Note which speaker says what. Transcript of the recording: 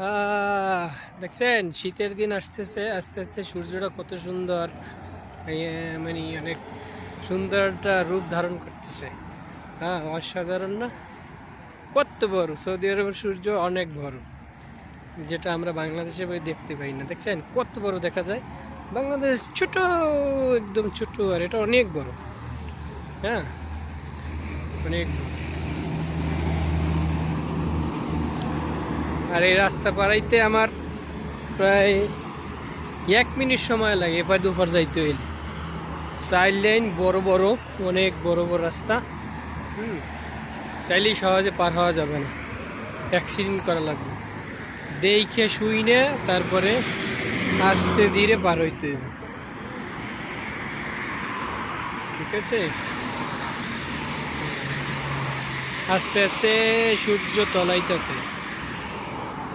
Speaker 1: আহ দেখছেন শীতের দিন আসতেছে, আস্তে আস্তে সূর্যটা কত সুন্দর, মানে অনেক সুন্দর একটা রূপ ধারণ করতেছে। হ্যাঁ, অসাধারণ না? কত বড় সৌদি আরবের সূর্য, অনেক বড়, যেটা আমরা বাংলাদেশে বই দেখতে পাই না। দেখছেন কত বড় দেখা যায়। বাংলাদেশ ছোট, একদম ছোট, আর এটা অনেক বড়। হ্যাঁ, অনেক বড়। আর এই রাস্তা পাড়াইতে আমার প্রায় 1 মিনিট সময় লাগে, এপার দুপার যাইতে হইলে। 4 লেন, বড় বড়, অনেক বড় বড় রাস্তা। হুম, চাইলেই সহজে পার হওয়া যাবে না, অ্যাক্সিডেন্ট করা লাগবে। দেখে শুই না, তারপরে আস্তে ধীরে পার হইতে হবে। ঠিক আছে, আস্তে আস্তে সূর্য তলাইতেছে।